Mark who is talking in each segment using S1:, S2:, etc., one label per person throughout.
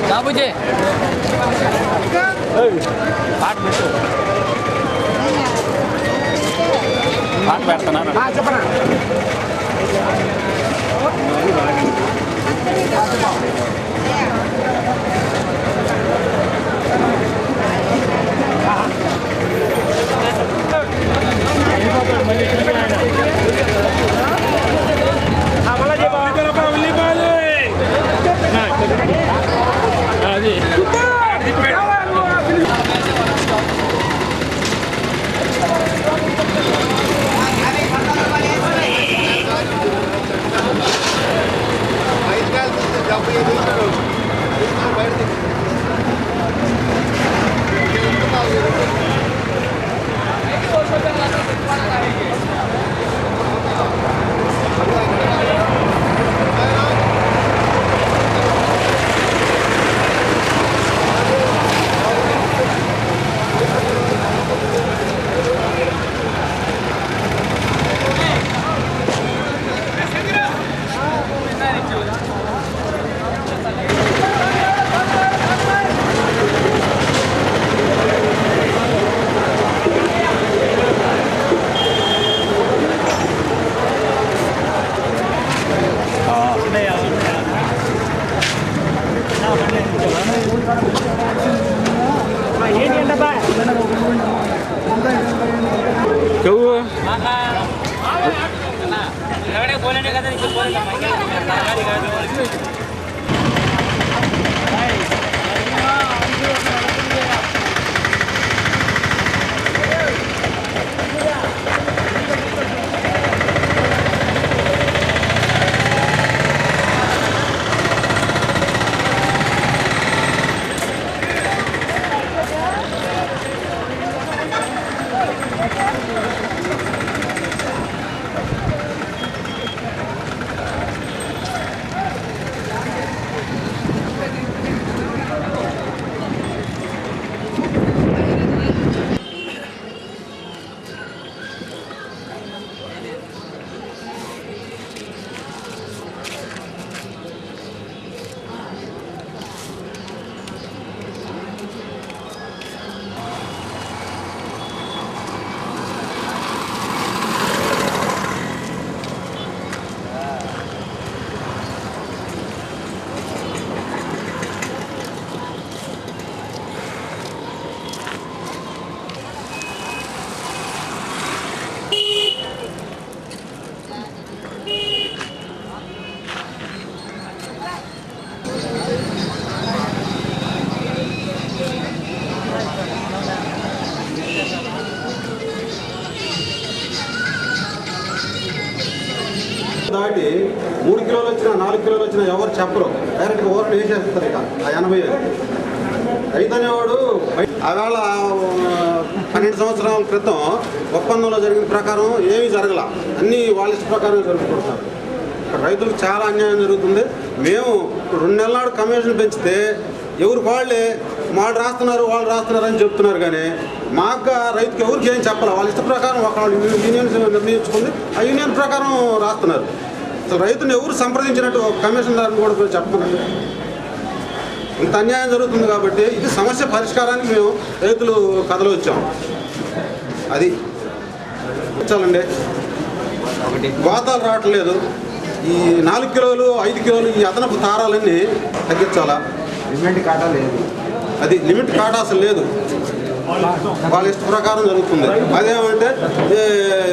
S1: బాబుజీ పాట పెట్టు పాట పెడుతున్నాను
S2: చెప్పనా
S3: దాటి 3 కిలోలు వచ్చినా 4 కిలోలు వచ్చినా ఎవరు చెప్పరు, డైరెక్ట్గా ఓవర్లు వేసేస్తారు. ఇక ఆ 80 రైతు అనేవాడు ఆవేళ 12 సంవత్సరాల క్రితం ఒప్పందంలో జరిగిన ప్రకారం ఏమీ జరగల, అన్నీ వాళ్ళ ఇష్ట ప్రకారం జరుపుకుంటున్నారు. రైతులకు చాలా అన్యాయం జరుగుతుంది. మేము 2 నెలల నాడు కమిషన్ పెంచితే ఎవరు వాళ్ళే వాళ్ళు రాస్తున్నారు అని చెప్తున్నారు. కానీ మాకు రైతుకి ఎవరికి ఏం చెప్పాలి, వాళ్ళ ఇష్ట ప్రకారం వాళ్ళు యూనియన్స్ నిర్ణయించుకుంది, ఆ యూనియన్ ప్రకారం రాస్తున్నారు. అసలు రైతుని ఎవరు సంప్రదించినట్టు కమిషన్ దారిని కూడా చెప్పమన్నారు. ఇంత అన్యాయం జరుగుతుంది కాబట్టి ఇది సమస్య పరిష్కారానికి మేము రైతులు కథలు వచ్చాం. అది చాలండి. గోతాలు రావట్లేదు. ఈ 4 కిలోలు 5 కిలోలు ఈ అదనపు తారాలన్నీ తగ్గించాలా.
S2: లిమిట్ కాటా లేదు,
S3: అది లిమిట్ కాటా అసలు లేదు, వాళ్ళ ఇష్ట ప్రకారం జరుగుతుంది. అదేమంటే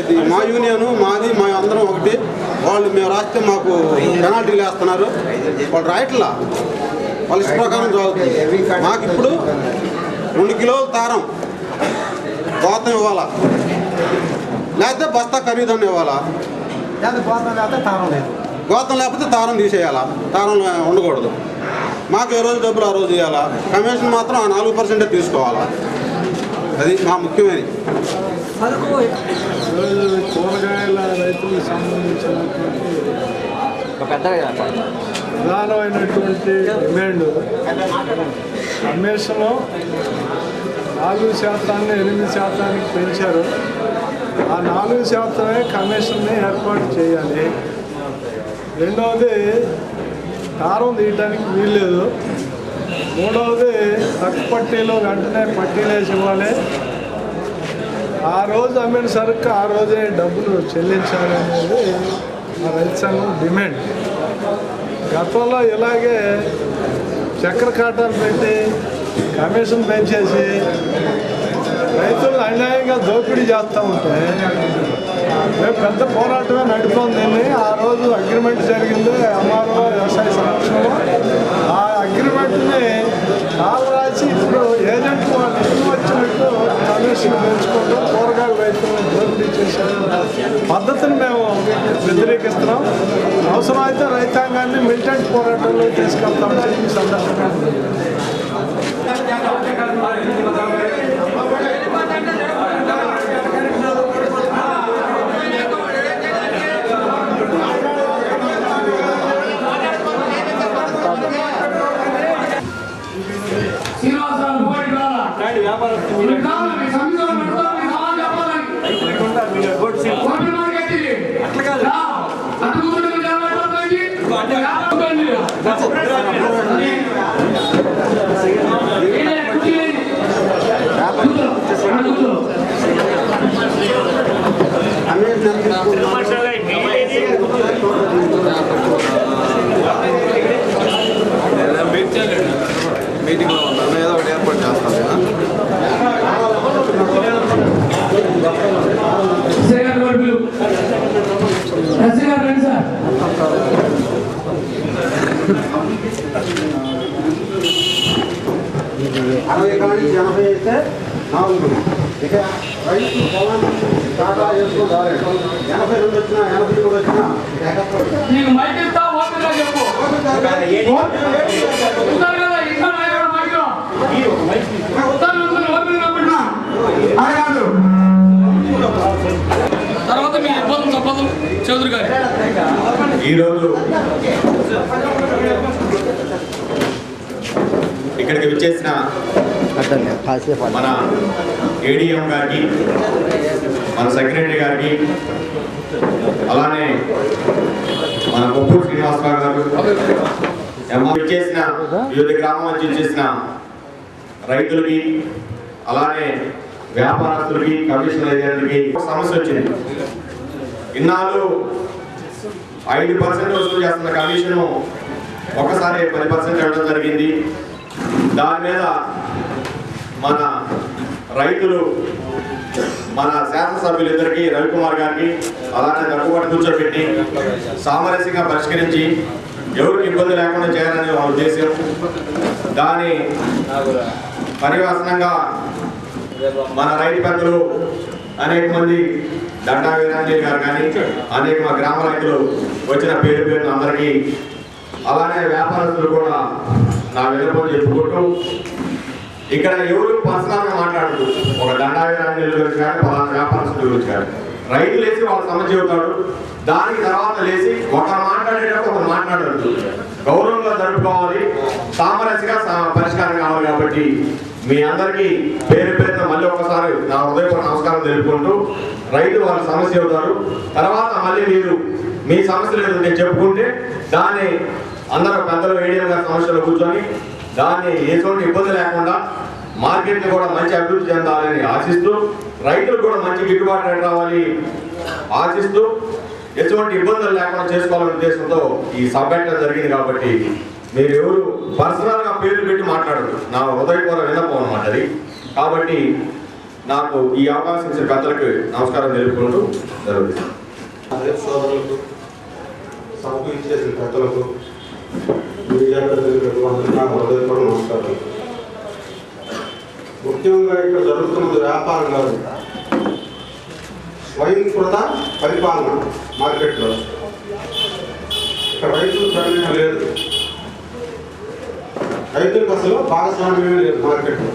S3: ఇది మా యూనియను మాది మా అందరం ఒకటి, వాళ్ళు మేము రాస్తే మాకు పెనాల్టీలు వేస్తున్నారు, వాళ్ళు రాయట్లా, వాళ్ళ ఇష్ట ప్రకారం జరుగుతుంది. మాకు ఇప్పుడు 2 కిలోల తారం గోతం ఇవ్వాలా, లేకపోతే బస్తా ఖరీదన్న ఇవ్వాలా. గోతం లేకపోతే తారం తీసేయాలా, తారం ఉండకూడదు. మాకు ఏ రోజు డబ్బులు ఆ రోజు ఇవ్వాలా, కమిషన్ మాత్రం ఆ 4% తీసుకోవాలా. అది మా ముఖ్యమైన.
S4: కూరగాయల రైతులకు సంబంధించినటువంటి ప్రధానమైనటువంటి డిమాండ్ కమిషన్లో 4% 8% పెంచారు. ఆ 4% కమిషన్ని ఏర్పాటు చేయాలి. రెండవది కారం తీయటానికి వీల్లేదు. మూడవది తక్కువ పట్టీలు వెంటనే పట్టీలు వేసి ఇవ్వాలి. ఆ రోజు అమ్మిన సరుకు ఆ రోజే డబ్బులు చెల్లించాలి అనేది మా రైతు సంఘం డిమాండ్. గతంలో ఇలాగే చక్కెర కాటాలు పెట్టి కమిషన్ పెంచేసి రైతులను అన్యాయంగా దోపిడీ చేస్తూ ఉంటే మేము పెద్ద పోరాటమే నడిపాం దీన్ని. ఆ రోజు అగ్రిమెంట్ జరిగింది ఎంఆర్ఓ వ్యవసాయ సంరక్షణలో. ఆ అగ్రిమెంట్ని కాలు రాసి ఇప్పుడు ఏజెంట్ వాళ్ళు ఇల్లు వచ్చినట్టు కమిషన్ పెంచుకుంటూ కూరగాయల రైతులను దోపిడీ చేసే పద్ధతిని మేము వ్యతిరేకిస్తున్నాం. అవసరమైతే రైతాంగాన్ని మిలిటెంట్ పోరాటంలో తీసుకెళ్తామని చెప్పి సందర్భంగా
S3: మీటింగ్లో ఉన్నాను, ఏదో ఒకటి ఏర్పాటు చేస్తాను. అరవై కానీ 80 అయితే 4. ఇక రైతు పొలాన్ని టాటా చేసుకుని రాలేదు. 82 వచ్చినా 83 వచ్చినా
S1: తర్వాత మీ ఇబ్బందులు సంపదలు చౌదరి గారు
S2: ఈరోజు ఇక్కడికి విచ్చేసిన మన ఏడీఎం గారికి, మన సెక్రటరీ గారికి, అలానే మన కొప్పూరు శ్రీనివాసరావు గారు, విచ్చేసిన వివిధ గ్రామాల నుంచి విచ్చేసిన రైతులకి, అలానే వ్యాపారస్తులకి, కమిషన్ ఏజెంట్లకి సమస్య వచ్చింది. ఇన్నాళ్ళు 5% వసూలు చేస్తున్న కమిషను ఒకసారి 10% ఇవ్వడం జరిగింది. దాని మీద మన రైతులు, మన శాసనసభ్యులిద్దరికీ, రవికుమార్ గారికి అలానే తక్కువటి కూర్చోబెట్టి సామరస్యంగా పరిష్కరించి ఎవరికి ఇబ్బంది లేకుండా చేయాలని వాళ్ళ ఉద్దేశం. దాని పర్యవసనంగా మన రైతు పెద్దలు అనేక మంది, దండా వీరాంజలి గారు కానీ అనేక మా గ్రామ రైతులు వచ్చిన పేరు అందరికీ, అలానే వ్యాపారస్తులు కూడా నా విన్నపం చెప్పుకుంటూ, ఇక్కడ ఎవరు పర్సనల్గా మాట్లాడుతూ ఒక దండా వీరాంజలి గురించి కానీ పలానా వ్యాపారస్తుల గురించి కానీ రైతు లేచి వాళ్ళ సమస్య చెబుతాడు. దానికి తర్వాత లేచి ఒకరు మాట్లాడేటప్పుడు ఒకరు మాట్లాడద్దు, గౌరవంగా జరుపుకోవాలి, సామరస్యంగా పరిష్కారం కావాలి. కాబట్టి మీ అందరికీ పేరు పేరున మళ్ళీ ఒకసారి నా హృదయపూర్వక నమస్కారం తెలుపుకుంటూ, రైతు వాళ్ళ సమస్య చెబుతారు, తర్వాత మళ్ళీ మీరు మీ సమస్యలు ఏదో నేను చెప్పుకుంటే దాన్ని అందరూ పెద్దలు ఏడీఎం గారి సమస్యలు కూర్చొని దాన్ని ఎటువంటి ఇబ్బంది లేకుండా మార్కెట్ని కూడా మంచి అభివృద్ధి చెందాలని ఆశిస్తూ, రైతులు కూడా మంచి గిట్టుబాటు రేటు రావాలి ఆశిస్తూ, ఎటువంటి ఇబ్బందులు లేకుండా చేసుకోవాలనే ఉద్దేశంతో ఈ సభ పెట్టడం జరిగింది. కాబట్టి మీరు ఎవరు పర్సనల్గా పేర్లు పెట్టి మాట్లాడదు, నా హృదయపూర్వక విన్నపం అన్నమాట అది. కాబట్టి నాకు ఈ అవకాశం ఇచ్చిన పెద్దలకు నమస్కారం తెలుపుకుంటూ జరుగుతుంది.
S3: సోదరులకు, సభకు ఇచ్చేసిన పెద్దలకు, మీడియా ప్రతినిధులకు అందరికీ నా హృదయపూర్వక నమస్కారం. ముఖ్యంగా ఇక్కడ జరుగుతున్నది వ్యాపారం కాదు, స్వయంకృత పరిపాలన మార్కెట్లో. ఇక్కడ రైతులు ప్రయోజనం లేదు, రైతులకు అసలు భాగస్వామ్యమే లేదు మార్కెట్లో.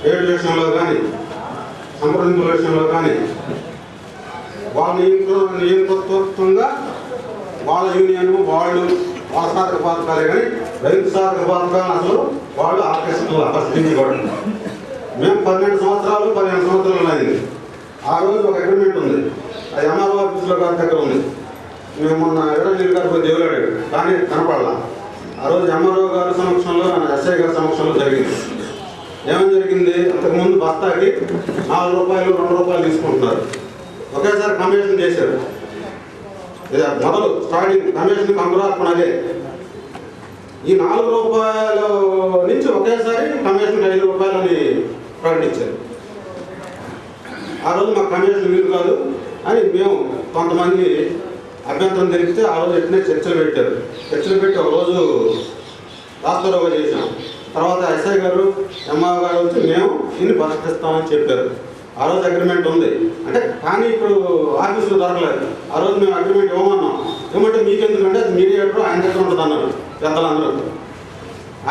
S3: రేటు విషయంలో కానీ, సంప్రదింపుల విషయంలో కానీ వాళ్ళ నియంతృత్వంగా వాళ్ళ యూనియన్ వాళ్ళు వాళ్ళ సాధక పథకాలే కానీ రైతు సాధక పథకాలు అసలు వాళ్ళు ఆకర్షించబడి. మేము 12 సంవత్సరాలు 15 సంవత్సరాలు అయింది. ఆ రోజు ఒక అగ్రిమెంట్ ఉంది, అది ఎంఆర్ఓ ఆఫీసులో గారి దగ్గర ఉంది. మేము మొన్న ఎర్రనీళ్ళు గారు పోయి దేవులాడాడు కానీ కనపడాల. ఆ రోజు ఎంఆర్ఓ గారి సమక్షంలో ఎస్ఐ గారి సమక్షంలో జరిగింది. ఏమని జరిగింది, అంతకుముందు బస్తాకి 4 రూపాయలు 2 రూపాయలు తీసుకుంటున్నారు. ఒకేసారి కమిషన్ చేశారు. మొదలు స్టార్టింగ్ కమిషన్ అంకురార్పణ అదే. ఈ 4 రూపాయల నుంచి ఒకేసారి కమిషన్ 5 రూపాయలని ప్రకటించారు. ఆ రోజు మాకు కమిషన్ వీలు కాదు అని మేము కొంతమంది అభ్యంతరం తెలిపితే ఆ రోజు ఎట్లనే చర్చలు పెట్టారు. చర్చలు పెట్టి ఒకరోజు రాస్తారోగా చేశాం. తర్వాత ఎస్ఐ గారు ఎంఆ గారు వచ్చి మేము దీన్ని పరిష్కరిస్తామని చెప్పారు. ఆ రోజు అగ్రిమెంట్ ఉంది అంటే, కానీ ఇప్పుడు ఆఫీసులో దొరకలేదు. ఆ రోజు మేము అగ్రిమెంట్ ఇవ్వమన్నాం. ఏమంటే మీకెందుకంటే అది మీడియేటర్ ఆయన దగ్గర ఉంటుంది అన్నారు పెద్దలందరూ.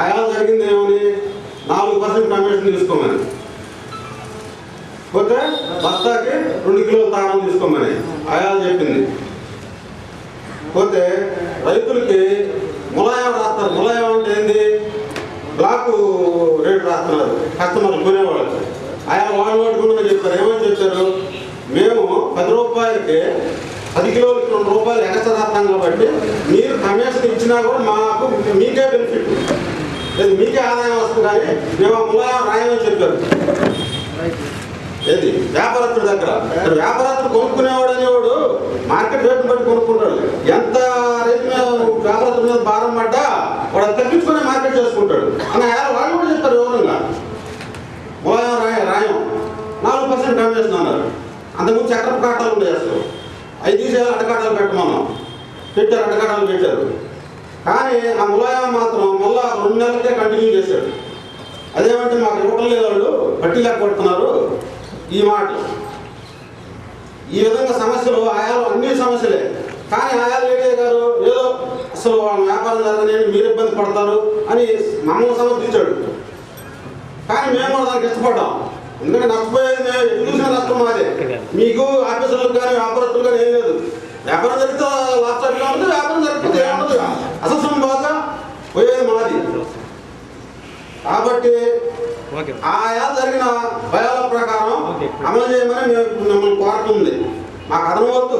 S3: ఆయా జరిగింది ఏమని 4% కమిషన్ తీసుకోమని, పోతే బస్తాకి 2 కిలోల తాళం తీసుకోమని ఆయా చెప్పింది. పోతే రైతులకి ములాయం రాస్తారు. ములాయం అంటే ఏంది, బ్లాక్ రేటు రాస్తున్నారు కస్టమర్లు కొనేవాళ్ళు. ఆయా వాళ్ళు పట్టుకుంటున్నా చెప్పారు. ఏమని చెప్పారు, మేము 10 రూపాయలకి 10 కిలోలకి 2 రూపాయలు ఎక్స్ట్రా రాస్తాం కాబట్టి మీరు కమిషన్ ఇచ్చినా కూడా మాకు మీకే బెనిఫిట్ లేదు, మీకే ఆదాయం వస్తుంది కానీ మేము ములాయం రాయమని చెప్పారు. ఏది వ్యాపారస్తుడి దగ్గర వ్యాపారస్తుడు కొనుక్కునేవాడు అనేవాడు మార్కెట్ రేటును బట్టి కొనుక్కుంటాడు. ఎంత రేటు మీద వ్యాపారస్తుడి మీద భారం పడ్డా వాడు తగ్గించుకునే మార్కెట్ చేసుకుంటాడు అన్న వాళ్ళు కూడా చెప్తారు. వివరంగా ములాయం రాయం 4% కమిషన్ అన్నారు. అంతకుముందు చక్రం కాటాలు ఉండే అసలు అవి తీసేయాలి, అడ్డకాటాలు పెట్టమన్నాం. పెట్టారు, అడ్డకాటాలు పెట్టారు. కానీ ఆ ములాయం మాత్రం మళ్ళా 2 నెలలకే కంటిన్యూ చేశాడు. అదేమంటే మాకు ఇవ్వటం లేదు, వాళ్ళు పట్టి లేక కొడుతున్నారు ఈ మాటలు. ఈ విధంగా సమస్యలు ఆయాలు అన్ని సమస్యలే. కానీ ఆయాలు ఏడే గారు ఏదో అసలు వాళ్ళ వ్యాపారం జరగని మీరు ఇబ్బంది పడతారు అని మమ్మల్ని సమర్థించాడు. కానీ మేము కూడా దానికి ఇష్టపడ్డాం. ఎందుకంటే నష్టపోయేది మేము ఎటు చూసిన నష్టం మాదే. మీకు ఆఫీసర్లకు కానీ వ్యాపారస్తులు కానీ ఏం లేదు. వ్యాపారం జరిగితే లాస్ట్ అట్లా ఉంటుంది, వ్యాపారం జరిగితే ఏముండదు. అసలు సంబాగా పోయేది మాది. కాబట్టి ఆయా జరిగిన భయాల ప్రకారం అమలు చేయమని మిమ్మల్ని కోరుతుంది. మాకు అర్థం వద్దు.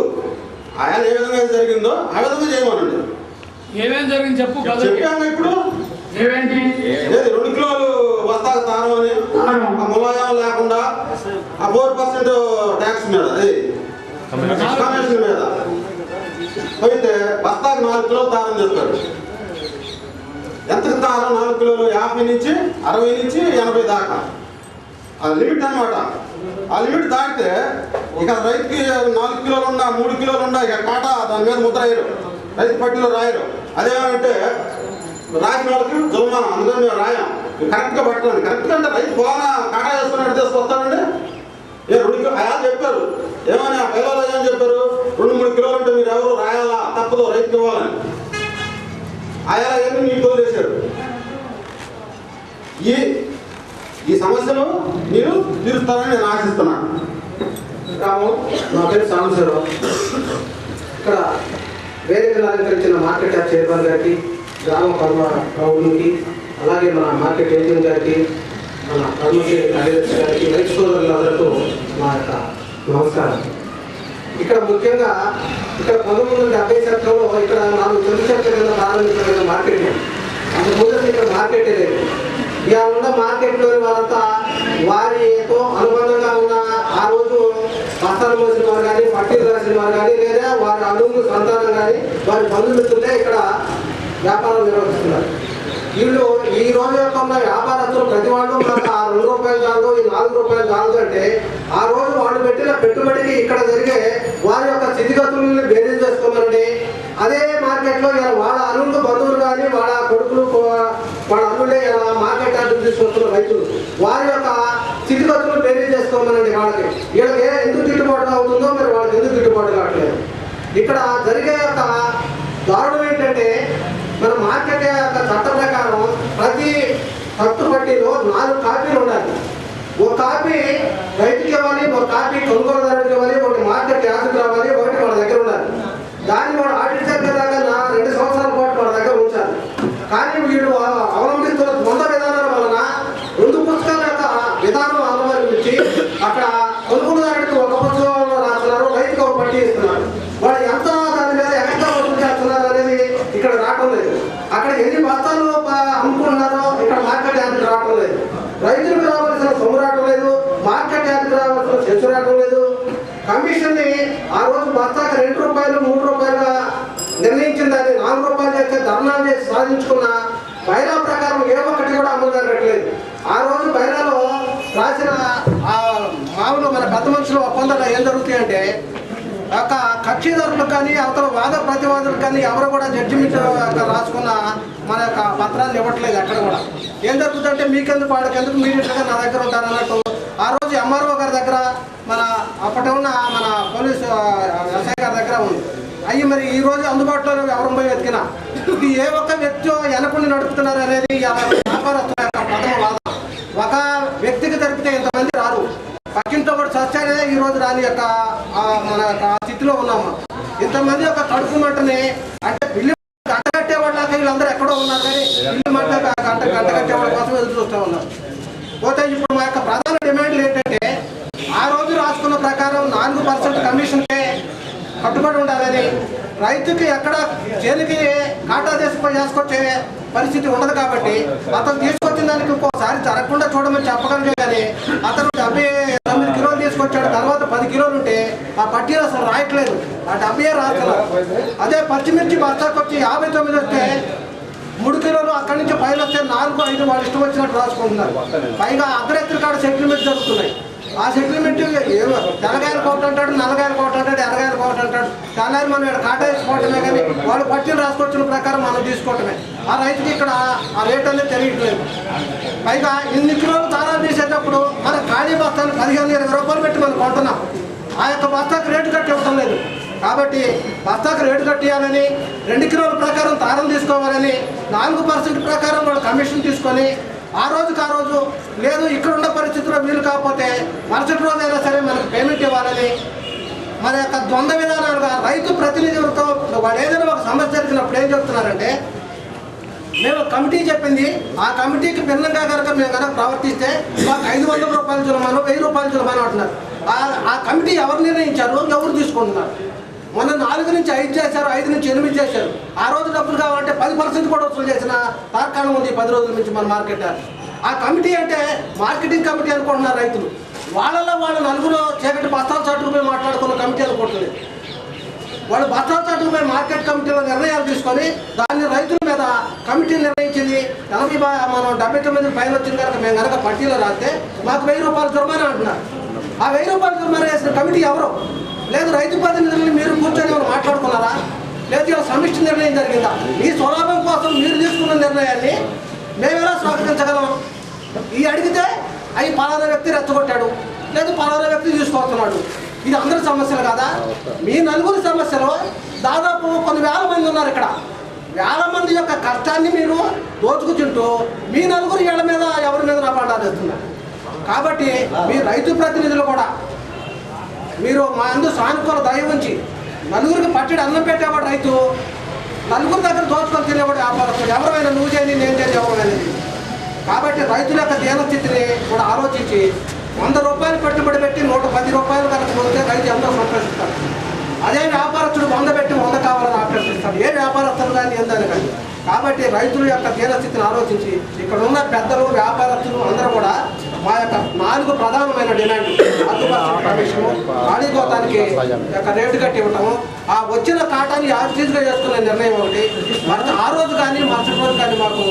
S3: ఆయా ఏ విధంగా జరిగిందో ఆ విధంగా చేయమనండి.
S1: ఏమేమి జరిగింది చెప్పు.
S3: చెప్పాము ఇప్పుడు.
S1: ఏమేంటి?
S3: 2 కిలోలు బస్తాకు తాను అని, ఆ ములాయం లేకుండా ఆ 4% ట్యాక్స్ మీద అది కమిషన్ మీద పోయితే బస్తాకు 4 కిలోలు తారం చేస్తారు. ఎంతకు తారం 4 కిలోలు 50 నుంచి 60 నుంచి 80 దాకా అది లిమిట్ అనమాట. ఆ లిమిట్ దాటితే ఇక రైతుకి 4 కిలోలు ఉన్నా 3 కిలోలు ఉన్నా ఇక కాటా దాని మీద ముద్ర అయ్యారు, రైతు పట్టిలో రాయరు. అదేమంటే రాసిన వాళ్ళకి జుల్మానం, అందుకని మేము రాయం. కరెక్ట్గా పట్టండి. కరెక్ట్గా అంటే రైతు బాగా కాటా చేసుకున్నట్టు తీసుకొస్తానండి. 2 కిలో అయా చెప్పారు. ఏమని ఆ పైలలో ఏమని చెప్పారు, 2-3 కిలోలు అంటే మీరు ఎవరు రాయాలా, తప్పదు రైతుకి ఇవ్వాలని. ఆయా ఏమి మీకు వదిలేశారు. ఈ సమస్యలు మీరు తీరుస్తారని నేను ఆశిస్తున్నాను.
S5: నా పేరు సాంబశివరావు. ఇక్కడ వేదికను అలంకరించిన మార్కెట్ యాప్ చైర్మన్ గారికి, గ్రామ కర్మ ప్రౌఢులకి, అలాగే మన మార్కెట్ ఏజెంట్ గారికి, మన కర్మశ్రీ కార్యదర్శి గారికి, రైతు సోదరులందరితో మా యొక్క నమస్కారం. ఇక్కడ ముఖ్యంగా ఇక్కడ 1970 ఇక్కడ 4 చెందు చెట్ల కింద ప్రారంభించబడిన మార్కెట్. అందుకు ఇక్కడ మార్కెట్ లేదు. ఇవాళ ఉన్న మార్కెట్లోని వాళ్ళంతా వారితో అనుబంధంగా ఉన్న ఆ రోజు బస్తాలు మోసిన వారు కానీ, పట్టీలు రాసిన వారు కానీ, లేదా వారి అనుగుణ సంతానం కానీ, వారి బంధుమిత్రులే ఇక్కడ వ్యాపారం నిర్వహిస్తున్నారు. వీళ్ళు ఈ రోజు యొక్క వ్యాపారస్తులు ప్రతి వాళ్ళు మనకు ఆ 2 రూపాయలు చాలు, ఈ 4 రూపాయలు చాలు అంటే ఆ రోజు వాళ్ళు పెట్టిన పెట్టుబడికి ఇక్కడ జరిగే వారి యొక్క స్థితిగతులను బేరీజ్ చేసుకోమనండి. అదే మార్కెట్లో వాళ్ళ అల్లుళ్ళు బంధువులు కానీ, వాళ్ళ కొడుకులు, వాళ్ళ అల్లులే ఇలా మార్కెట్ యార్డు తీసుకొస్తున్న రైతులు వారి యొక్క స్థితిగతులను బేరీజ్ చేసుకోమనండి. వీళ్ళకి ఎందుకు గిట్టుబాటు అవుతుందో మరి వాళ్ళకి ఎందుకు గిట్టుబాటు కావట్లేదు. ఇక్కడ జరిగే యొక్క దారుణం ఏంటంటే, మన మార్కెట్ యొక్క చట్ట ప్రకారం ప్రతి కట్టు పట్టీలో 4 కాపీలు ఉండాలి. ఒక కాపీ రైతుకి ఇవ్వాలి, ఒక కాపీ కొనుగోలుదారుడికి ఇవ్వాలి, ఒకటి మార్కెట్ యార్డుకి రావాలి, ఒకటి వాళ్ళ దగ్గర ఉండాలి. దాన్ని వాడు ఆడిట్ చేసేదాకా 2 సంవత్సరాల పాటు వాళ్ళ దగ్గర ఉంచాలి. కానీ వీళ్ళు అవలంబిస్తున్న ద్వంద్వ విధానాల వలన 2 పుస్తకాల యొక్క విధానం అవలంబించి అక్కడ కొనుగోలుదారుడికి ఒక పుస్తకంలో రాస్తున్నారు, రైతుకి ఒక పట్టీ ఇస్తున్నారు. వాళ్ళు ఎంత దాని మీద ఆ రోజు బస్తాకు 2 రూపాయలు 3 రూపాయలుగా నిర్ణయించిన దాన్ని 4 రూపాయలు చేస్తే ధర్నాలు చేసి సాధించుకున్న బైరా ప్రకారం ఏ ఒక్కటి కూడా అమలు జరగట్లేదు. ఆ రోజు బైరాలో రాసిన మామూలు మన పెద్ద మనుషుల ఒప్పందాలు ఏం జరుగుతాయంటే ఒక కక్షిదారులకు కానీ అవతల వాద ప్రతివాదులకు కానీ ఎవరు కూడా జడ్జిమెంట్ రాసుకున్న మన యొక్క పత్రాన్ని ఇవ్వట్లేదు. ఎక్కడ కూడా ఏం జరుగుతుందంటే మీకెందుకు వాడికెందుకు మీరు ఇట్లా నా దగ్గర ఉంటారు అన్నట్టు ఆ రోజు ఎంఆర్ఓ గారి దగ్గర మన అప్పటి ఉన్న మన పోలీసు ఎస్ఐ గారి దగ్గర ఉంది. అయ్యి మరి ఈ రోజు అందుబాటులో ఎవరు పోయి వెతికినా ఇది ఏ ఒక్క వ్యక్తి వెనకుండి నడుపుతున్నారు అనేది వ్యాపారస్తుల యొక్క ప్రథమ వాదన. ఒక వ్యక్తికి జరిపితే ఇంతమంది రారు, పక్కింట్లో కూడా చచ్చారే ఈ రోజు రాని యొక్క మన యొక్క స్థితిలో ఉన్నాము. ఇంతమంది యొక్క కడుపు మంటని అంటే బిల్లు గంట కట్టేవాళ్ళ వీళ్ళందరూ ఎక్కడో ఉన్నారు కానీ బిల్లు మంట గంట కట్టేవాళ్ళ కోసం ఎదురు చూస్తూ ఉన్నారు. పోతే ఇప్పుడు మా యొక్క ప్రధాన డిమాండ్లు ఏంటంటే ఆ రోజు రాసుకున్న ప్రకారం 4% కమిషన్కే కట్టుబడి ఉండాలని, రైతుకి ఎక్కడ చేతికి కాటా చేసుకొచ్చే పరిస్థితి ఉండదు కాబట్టి అతను తీసుకొచ్చిన దానికి ఇంకోసారి జరగకుండా చూడమని చెప్పగలిగే కానీ అతను 79 కిలోలు తీసుకొచ్చాడు, తర్వాత 10 కిలోలు ఉంటే ఆ పట్టీలు అసలు రాయట్లేదు, ఆ 70 రాస్తారు. అదే పచ్చిమిర్చి బస్తాకు వచ్చి 59 వస్తే 3 కిలోలు అక్కడి నుంచి పైన వస్తే 4, 5 వాళ్ళు ఇష్టం వచ్చినట్టు రాసుకుంటున్నారు. పైగా అర్ధరాత్రి కాడ సెటిల్మెంట్ జరుగుతున్నాయి. ఆ సెటిల్మెంట్ తెల్లగాయలు కోట అంటాడు, నల్లగాయలు కోట అంటాడు, ఎర్రగాయలు కోట అంటాడు. తెల్లారి మనం ఇక్కడ కాటా వేసుకోవటమే కానీ వాళ్ళు పట్టీలు రాసుకొచ్చిన ప్రకారం మనం తీసుకోవటమే. ఆ రైతుకి ఇక్కడ ఆ రేట్ అనేది తెలియట్లేదు. పైగా ఇన్ని కిలోలు దారాలు తీసేటప్పుడు మన ఖాళీ బస్తాలు 15-20 రూపాయలు పెట్టి మనం కొంటున్నాం. ఆ యొక్క బస్తాకు రేటు కట్టి ఇవ్వటం లేదు. కాబట్టి బస్తాకు రేటు కట్టియాలని, 2 కిలోల ప్రకారం దారం తీసుకోవాలని, 4% ప్రకారం వాళ్ళు కమిషన్ తీసుకొని ఆ రోజు లేదు ఇక్కడ ఉన్న పరిస్థితుల్లో వీలు కాకపోతే మరుసటి రోజైనా సరే మనకు పేమెంట్ ఇవ్వాలని మన యొక్క ద్వంద్వ విధానాలుగా రైతు ప్రతినిధులతో వాడు ఏదైనా ఒక సమస్య జరిగినప్పుడు ఏం చెప్తున్నారంటే మేము కమిటీ చెప్పింది ఆ కమిటీకి భిన్నంగా కనుక మేము కనుక ప్రవర్తిస్తే మాకు 500 రూపాయలు జులమాను 1000 రూపాయలు జులమాను అంటున్నారు. ఆ కమిటీ ఎవరు నిర్ణయించారు, ఎవరు తీసుకుంటున్నారు? మొన్న 4 నుంచి 5 చేశారు, 5 నుంచి 8 చేశారు. ఆ రోజు డబ్బులు కావాలంటే 10% కూడా వసూలు చేసిన తార్కాణం ఉంది 10 రోజుల నుంచి మన మార్కెట్. ఆ కమిటీ అంటే మార్కెటింగ్ కమిటీ అనుకుంటున్నారు రైతులు. వాళ్ళలో వాళ్ళు నలుగురు చీకటి బస్తాల చాటుకుపోయి మాట్లాడుకున్న కమిటీ అనుకుంటుంది. వాళ్ళు బస్తాల చాటుకుపోయి మార్కెట్ కమిటీలో నిర్ణయాలు తీసుకొని దాన్ని రైతుల మీద కమిటీ నిర్ణయించింది. 80 మనం 79 పైన వచ్చిన కనుక మేము కనుక పట్టీలో రాస్తే మాకు 1000 రూపాయలు జుర్మానా అంటున్నారు. ఆ 1000 రూపాయలు జుర్మానా వేసిన కమిటీ ఎవరు? లేదు రైతు ప్రతినిధులను మీరు కూర్చొని ఎవరు మాట్లాడుకున్నారా? లేదు ఇలా సమిష్టి నిర్ణయం జరిగిందా? మీ స్వలాభం కోసం మీరు తీసుకున్న నిర్ణయాన్ని మేమెలా స్వాగతించగలం? ఈ అడిగితే అవి పలానా వ్యక్తి రెచ్చగొట్టాడు, లేదు పలానా వ్యక్తి తీసుకొస్తున్నాడు. ఇది అందరి సమస్యలు కాదా? మీ నలుగురి సమస్యలు దాదాపు కొన్ని వేల మంది ఉన్నారు ఇక్కడ. వేల మంది యొక్క కష్టాన్ని మీరు దోచుకుతుంటూ మీ నలుగురు ఏళ్ల మీద ఎవరి మీద నాపాటాలు వేస్తున్నారు. కాబట్టి మీ రైతు ప్రతినిధులు కూడా మీరు మా అందు సానుకూల దయ ఉంచి నలుగురికి పట్టడి అన్నం పెట్టేవాడు రైతు, నలుగురి దగ్గర దోచుకొని తినేవాడు వ్యాపారస్తుడు. ఎవరైనా నువ్వు చేయని నేను చేయని ఎవరైనా. కాబట్టి రైతుల యొక్క దీనస్థితిని కూడా ఆలోచించి 100 రూపాయలు పెట్టుబడి పెట్టి 110 రూపాయలు కనుక పొందితే రైతు ఎంతో సంతోషిస్తాడు. అదే వ్యాపారస్తుడు 100 పెట్టి 100 కావాలని ఆకర్షిస్తాడు. ఏ వ్యాపారస్తులు కానీ ఏందని కానీ. కాబట్టి రైతుల యొక్క దీనస్థితిని ఆలోచించి ఇక్కడ ఉన్న పెద్దలు వ్యాపారస్తులు అందరూ కూడా మా యొక్క 4 ప్రధానమైన డిమాండ్ అందుబాటు కమిషను, ఖాళీగోతానికి యొక్క రేటు కట్టి ఇవ్వటము, ఆ వచ్చిన కాటాన్ని యాజిటీజ్గా చేసుకునే నిర్ణయం ఒకటి. మరి ఆ రోజు కానీ మరుసటి రోజు కానీ మాకు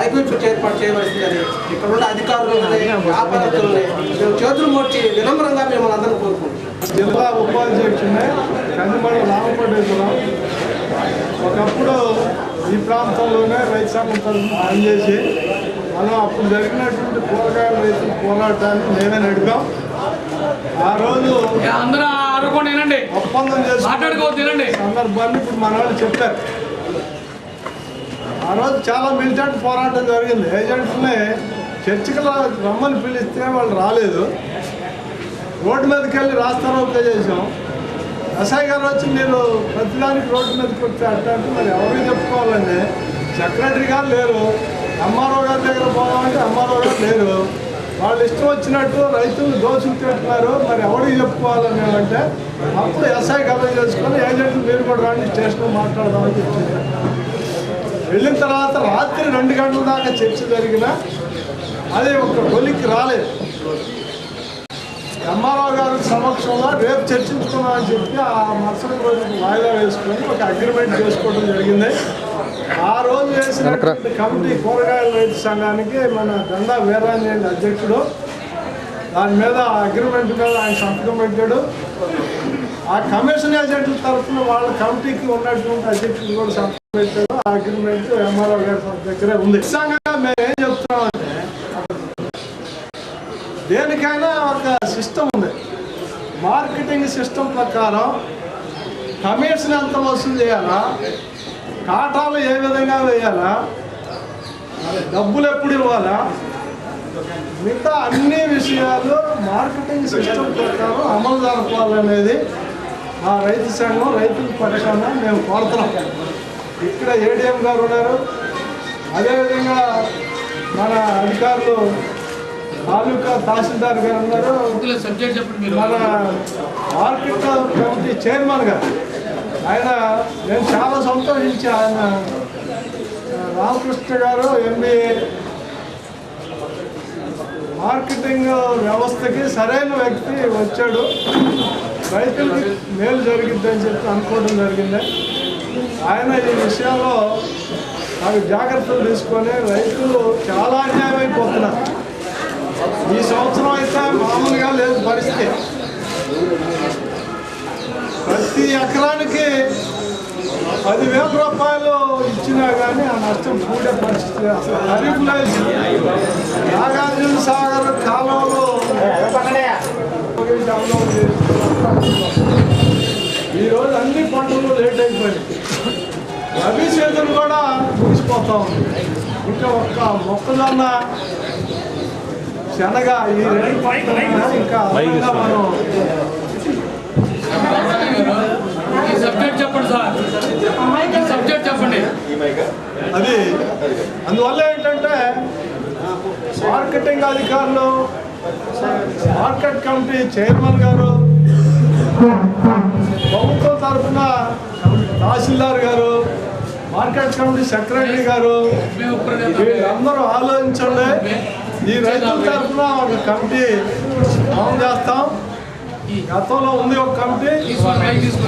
S5: ఐక్యూపీ ఏర్పాటు చేయవలసిందని ఇక్కడ ఉన్న అధికారులని వ్యాపారస్తులని మేము చేతులు మోడ్చి వినమ్రంగా మిమ్మల్ని అందరూ కోరుకుంటున్నాం.
S4: జిల్లా ఉపాధ్యక్షుడే కందిమడి రామకోటేశ్వరం. ఒకప్పుడు ఈ ప్రాంతంలోనే రైతు సంఘం తరఫున పనిచేసి మనం అప్పుడు జరిగినటువంటి కూరగాయల రైతుల పోరాటాన్ని నేనే నడిపాం. ఆ రోజు
S1: అందరూ ఆడుకోండి,
S4: ఒప్పందం
S1: మాట్లాడుకోవద్దు
S4: సందర్భాన్ని ఇప్పుడు మన వాళ్ళు చెప్పారు. ఆ రోజు చాలా మిలిటెంట్ పోరాటం జరిగింది. ఏజెంట్స్ని చర్చికి రమ్మని పిలిస్తే వాళ్ళు రాలేదు. రోడ్డు మీదకి వెళ్ళి రాస్తారోకే చేసాం. ఎస్ఐ గారు వచ్చి మీరు ప్రతిదానికి రోడ్డు మీదకి వచ్చి అంటే మరి ఎవరికి చెప్పుకోవాలండి? సెక్రటరీ గారు లేరు, ఎంఆర్ఓ గారి దగ్గర పోదామంటే ఎంఆర్ఓ గారు లేరు. వాళ్ళు ఇష్టం వచ్చినట్టు రైతులు దోషులు తింటున్నారు, మరి ఎవరికి చెప్పుకోవాలని అంటే అప్పుడు ఎస్ఐ కలెక్ట్ చేసుకొని ఏజెంట్లు మీరు కూడా రండి స్టేషన్లో మాట్లాడదామని చెప్పింది. వెళ్ళిన తర్వాత రాత్రి 2 గంటల దాకా చర్చ జరిగినా అది ఒక కొలిక్కి రాలేదు. ఎంఆర్ఓ గారి సమక్షంలో రేపు చర్చించుకున్నామని చెప్పి ఆ మరుసటి రోజు వాయిదా వేసుకొని ఒక అగ్రిమెంట్ చేసుకోవడం జరిగింది. ఆ రోజు వేసినటువంటి కమిటీ కూరగాయల రైతు సంఘానికి మన దండా వీరాంజనేయులు అధ్యక్షుడు, దాని మీద అగ్రిమెంట్ మీద ఆయన సంతకం పెట్టాడు. ఆ కమిషన్ ఏజెంట్ల తరఫున వాళ్ళ కమిటీకి ఉన్నటువంటి అధ్యక్షుడు కూడా సంతకం పెట్టాడు. ఆ అగ్రిమెంట్ ఎంఆర్ఓ గారి దగ్గరే ఉంది. సంఘంగా మేము ఏం చెప్తున్నామంటే, దేనికైనా ఒక సిస్టమ్ ఉంది. మార్కెటింగ్ సిస్టమ్ ప్రకారం కమిషన్ ఎంత వసూలు చేయాలా, కాటాలు ఏ విధంగా వేయాలా, డబ్బులు ఎప్పుడు ఇవ్వాలా, మిగతా అన్ని విషయాలు మార్కెటింగ్ సిస్టమ్ ప్రకారం అమలు జరపాలనేది మా రైతు సంఘం రైతుల పక్షాన మేము కోరుతున్నాం. ఇక్కడ ఏడీఎం గారు ఉన్నారు, అదేవిధంగా మన అధికారులు తాలూకా తహసీల్దార్ గారు ఉన్నారు, మన మార్కెట్ కమిటీ చైర్మన్ గారు. ఆయన నేను చాలా సంతోషించి ఆయన రామకృష్ణ గారు ఎంబీఏ మార్కెటింగ్ వ్యవస్థకి సరైన వ్యక్తి వచ్చాడు, రైతులకి మేలు జరిగిద్దని చెప్పి అనుకోవడం జరిగింది. ఆయన ఈ విషయంలో అవి జాగ్రత్తలు తీసుకొని రైతులు చాలా అన్యాయం అయిపోతున్నారు. ఈ సంవత్సరం అయితే మామూలుగా లేదు పరిస్థితి. ప్రతి ఎకరానికి 10,000 రూపాయలు ఇచ్చినా కానీ ఆ నష్టం కూడే పరిస్థితి. అసలు ఖరీఫ్లో నాగార్జున సాగర్ కాలంలో ఈరోజు అన్ని పంటలు లేట్ అయిపోయినాయి. రబీ సీజన్ కూడా ముగిసిపోతా ఉంది. ఇంకా ఒక్క మొక్కజొన్న శనగ ఈ రెండు పంటలు ఇంకా మనం
S1: సబ్జెక్ట్ చెప్పండి సార్, సబ్జెక్ట్ చెప్పండి.
S4: అది అందువల్ల ఏంటంటే మార్కెటింగ్ అధికారులు, మార్కెట్ కమిటీ చైర్మన్ గారు, ప్రభుత్వం తరఫున తహసీల్దార్ గారు, మార్కెట్ కమిటీ సెక్రటరీ గారు, వీళ్ళందరూ ఆలోచించండి. ఈ రైతుల తరఫున ఒక కమిటీ ఫామ్ చేస్తాం. గతంలో ఉంది ఒక కమిటీ,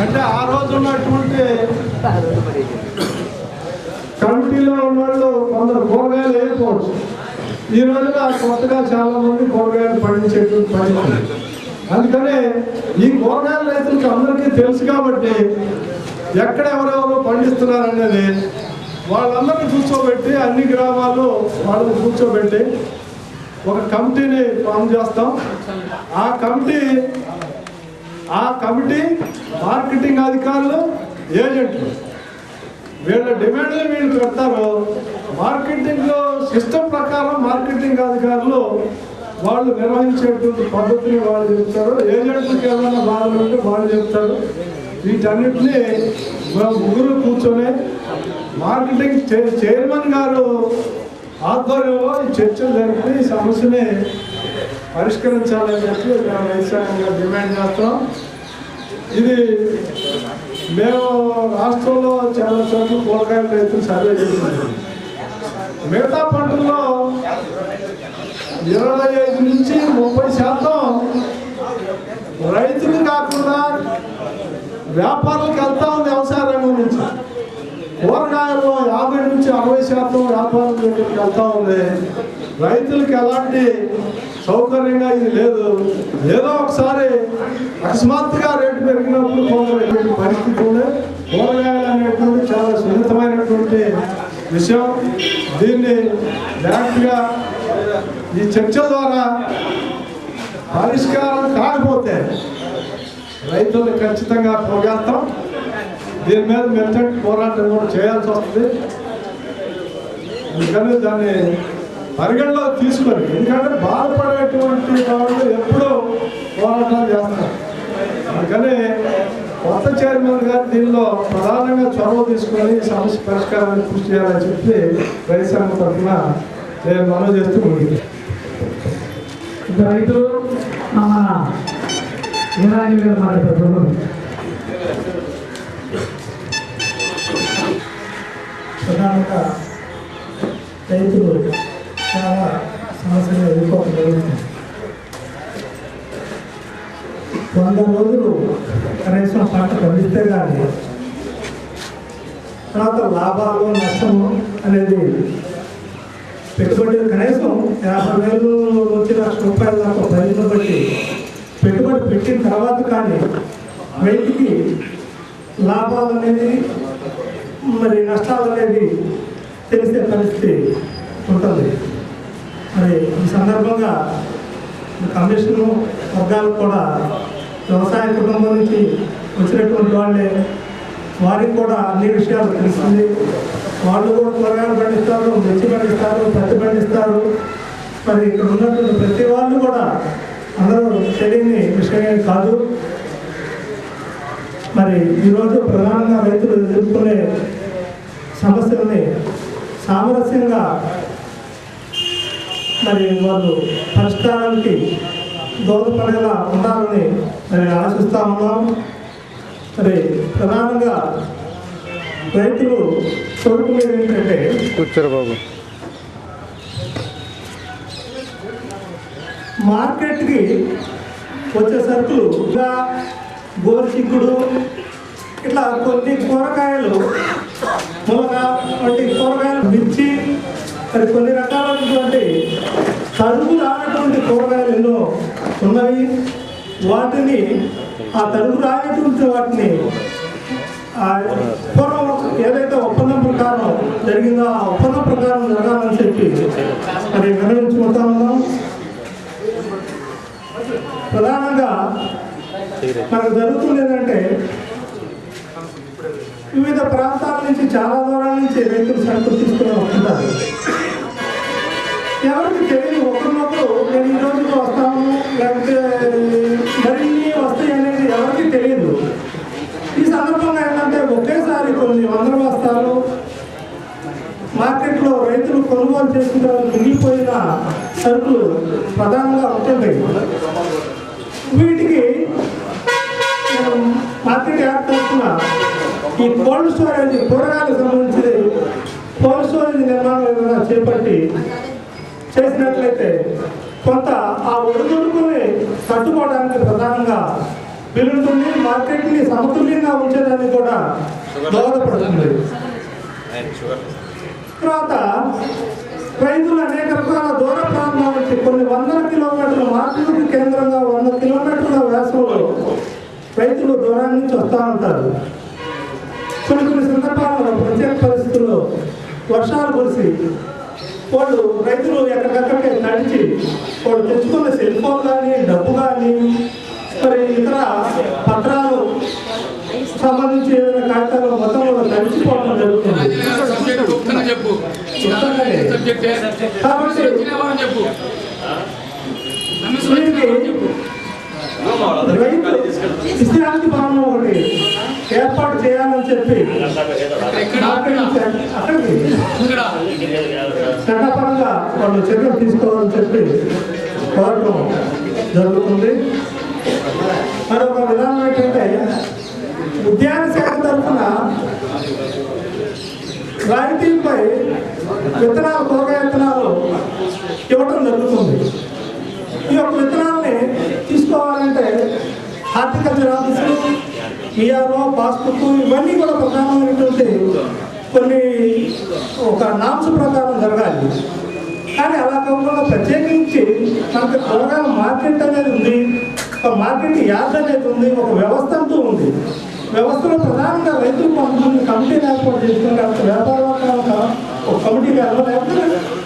S4: అంటే ఆ రోజు ఉన్నటువంటి కమిటీలో ఉన్నవాళ్ళు కొందరు కూరగాయలు వేయకపోవచ్చు. ఈ రోజున కొత్తగా చాలా మంది కూరగాయలు పండించేటువంటి పరిస్థితి. అందుకని ఈ కూరగాయల రైతులకి అందరికీ తెలుసు కాబట్టి ఎక్కడ ఎవరెవరు పండిస్తున్నారు అనేది వాళ్ళందరినీ కూర్చోబెట్టి అన్ని గ్రామాలు వాళ్ళని కూర్చోబెట్టి ఒక కమిటీని ఫామ్ చేస్తాం. ఆ కమిటీ మార్కెటింగ్ అధికారులు, ఏజెంట్లు, వీళ్ళ డిమాండ్లు వీళ్ళు పెడతారు. మార్కెటింగ్ సిస్టమ్ ప్రకారం మార్కెటింగ్ అధికారులు వాళ్ళు నిర్వహించేటువంటి పద్ధతిని వాళ్ళు చెప్తారు. ఏజెంట్లకు ఏమైనా బాధలు ఉంటే వాళ్ళు చెప్తారు. వీటన్నిటినీ మేము ముగ్గురు కూర్చొని మార్కెటింగ్ చైర్మన్ గారు ఆధ్వర్యంలో ఈ చర్చలు జరిపి ఈ సమస్యని పరిష్కరించాలని చెప్పి మేము రైతాంగంగా డిమాండ్ చేస్తాం. ఇది మేము రాష్ట్రంలో చాలా చోట్ల కూరగాయల రైతులు సర్వే చేస్తున్నాం. మిగతా పంటల్లో 25 నుంచి 30% రైతులు కాకుండా వ్యాపారులకు వెళ్తా ఉంది. వ్యవసాయ రంగం నుంచి కూరగాయల్లో 50 నుంచి 60% వ్యాపారం దగ్గరికి వెళ్తా ఉంది. రైతులకి ఎలాంటి సౌకర్యంగా ఇది లేదు. ఏదో ఒకసారి అకస్మాత్తుగా రేటు పెరిగినప్పుడు కొందరు పరిస్థితి ఉంది. కూరగాయలు అనేటువంటి చాలా సున్నితమైనటువంటి విషయం. దీన్ని డైరెక్ట్గా ఈ చర్చ ద్వారా పరిష్కారం కాకపోతే రైతులను ఖచ్చితంగా పోగేస్తాం. దీని మీద మెత్తటి పోరాటం కూడా చేయాల్సి వస్తుంది. అందుకని దాన్ని పరిగణలో తీసుకొని, ఎందుకంటే బాధపడేటువంటి వాళ్ళు ఎప్పుడూ పోరాటాలు చేస్తారు. అందుకని కొత్త చైర్మన్ గారు దీనిలో ప్రధానంగా చొరవ తీసుకొని సమస్య పరిష్కారాన్ని కృషి చేయాలని చెప్పి రైతు సంఘం తరఫున నేను మనవి చేస్తూ ఉంటుంది.
S6: రైతులు మాట్లాడుతున్నారు. ప్రధానంగా రైతులు చాలా సమస్యలు ఎదుర్కోవడం జరుగుతుంది. తర్వాత లాభాలు నష్టము అనేది పెట్టుబడి కనీసం 50,000 నుంచి ₹1,00,000 దాకా పరిధిని బట్టి పెట్టుబడి పెట్టిన తర్వాత కానీ రైతుకి లాభాలు అనేది మరి నష్టాలు అనేది తెలిసే పరిస్థితి ఉంటుంది. మరి ఈ సందర్భంగా కమిషన్ వర్గాలు కూడా వ్యవసాయ కుటుంబం నుంచి వచ్చినటువంటి వాళ్ళే, వారికి కూడా అన్ని విషయాలు తెలిసింది. వాళ్ళు కూడా కూరగాయలు పండిస్తారు, మిర్చి పండిస్తారు, పత్తి పండిస్తారు. మరి ఇక్కడ ఉన్నటువంటి ప్రతి వాళ్ళు కూడా అందరూ తెలియని విషయమే కాదు. మరి ఈరోజు ప్రధానంగా రైతులు ఎదుర్కొనే సమస్యలని సామరస్యంగా మరి వాళ్ళు పరిష్కారానికి దోహదపడేలా ఉండాలని మరి ఆశిస్తూ ఉన్నాం. మరి ప్రధానంగా రైతులు కోరుకునేది ఏంటంటే మార్కెట్కి వచ్చే సరుకులు గోరుచిక్కుడు ఇట్లా కొన్ని కూరగాయలు, మునగ వంటి కూరగాయలు, మిర్చి, మరి కొన్ని రకాలైనటువంటి తరుగు రానటువంటి కూరగాయలు ఎన్నో ఉన్నవి. వాటిని ఆ తరుగు రానటువంటి వాటిని పూర్వం ఏదైతే ఒప్పందం ప్రకారం జరిగిందో ఆ ఒప్పందం ప్రకారం జరగాలని చెప్పి మరి విన్నవించుకుంటా ఉన్నాం. ప్రధానంగా మనకు జరుగుతుంది ఏంటంటే వివిధ ప్రాంతాల నుంచి చాలా దూరాల నుంచి రైతులు సరుకులు తీసుకుని వస్తుంటారు. ఎవరికి తెలియదు, ఒకరినొకరు నేను ఈ రోజుకి వస్తాను లేకపోతే మరిన్ని వస్తాయి అనేది ఎవరికి తెలియదు. ఈ సందర్భంగా ఏంటంటే ఒకేసారి కొన్ని 100 బస్తాలు మార్కెట్లో రైతులు కొనుగోలు చేసుకుంటే మిగిలిపోయిన సరుకులు ప్రధానంగా ఉంటుంటాయి. వీటికి మార్కెట్ యాడ్ తరఫున ఈ కోల్డ్ స్టోరేజ్ కూరగాయలకు సంబంధించి కోల్డ్ స్టోరేజ్ నిర్మాణం ఏదైనా చేపట్టి చేసినట్లయితే కొంత ఆ ఒడిదుడుకుని తట్టుకోవడానికి ప్రధానంగా వీలుంటుంది. మార్కెట్ని సమతుల్యంగా ఉంచడానికి కూడా దోహదపడుతుంది. తర్వాత రైతులు అనేక రకాల దూర ప్రాంతాల నుంచి కొన్ని 100 కిలోమీటర్ల మార్కెట్ కేంద్రంగా 100 కిలోమీటర్ల వ్యాసంలో రైతులు దూరాన్ని నుంచి వస్తూ ఉంటారు. కొన్ని సందర్భాల్లో ప్రత్యేక పరిస్థితుల్లో వర్షాలు కురిసి వాళ్ళు రైతులు ఎక్కడికక్కడికే నడిచి వాళ్ళు తెచ్చుకున్న సెల్ ఫోన్ కానీ, డబ్బు కానీ, మరి ఇతర పత్రాలు సంబంధించి ఏదైనా కాగితాలు మొత్తంలో తడిచిపోవడం జరుగుతుంది. కాబట్టి రైతు విశ్రాంతి భవనం ఒకటి ఏర్పాటు చేయాలని చెప్పి అక్కడికి చట్టపరంగా వాళ్ళు చర్యలు తీసుకోవాలని చెప్పి కోరడం జరుగుతుంది. మరొక విధానం ఏంటంటే ఉద్యాన శాఖ తరఫున రాయితీపై విత్తనాలు, కూరగాయ విత్తనాలు ఇవ్వటం జరుగుతుంది. ఈ యొక్క విత్తనాలని తీసుకోవాలంటే హార్టికల్చర్ ఆఫీసులు, ఈఆర్ఓ, పాస్బుక్ ఇవన్నీ కూడా ప్రధానమైనటువంటి కొన్ని ఒక నామ్స్ ప్రకారం జరగాలి. కానీ అలా కాకుండా ప్రత్యేకించి మనకి కూరగాయల మార్కెట్ అనేది ఉంది, ఒక మార్కెట్ యార్డ్ అనేది ఉంది, ఒక వ్యవస్థ అంటూ ఉంది. వ్యవస్థలో ప్రధానంగా రైతులు కొంతమంది కమిటీని ఏర్పాటు చేసుకుని లేకపోతే వ్యాపార ఒక కమిటీ లేకపోతే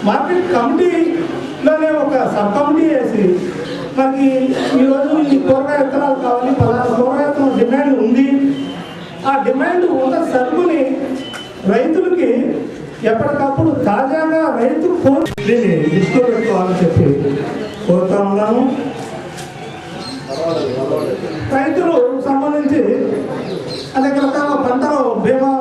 S6: మార్కెట్ కమిటీలోనే ఒక సబ్ కమిటీ వేసి మనకి ఈరోజు ఈ కూరగాయ విత్తనాలు కావాలి, 10 కూరగాయ విత్తనాలు డిమాండ్ ఉంది, ఆ డిమాండ్ ఉన్న సరుకుని రైతులకి ఎప్పటికప్పుడు తాజాగా రైతు దీన్ని దృష్టిలో పెట్టుకోవాలని చెప్పి కోరుతా ఉన్నాను. రైతులు సంబంధించి అనేక రకాల పంటలు బీమా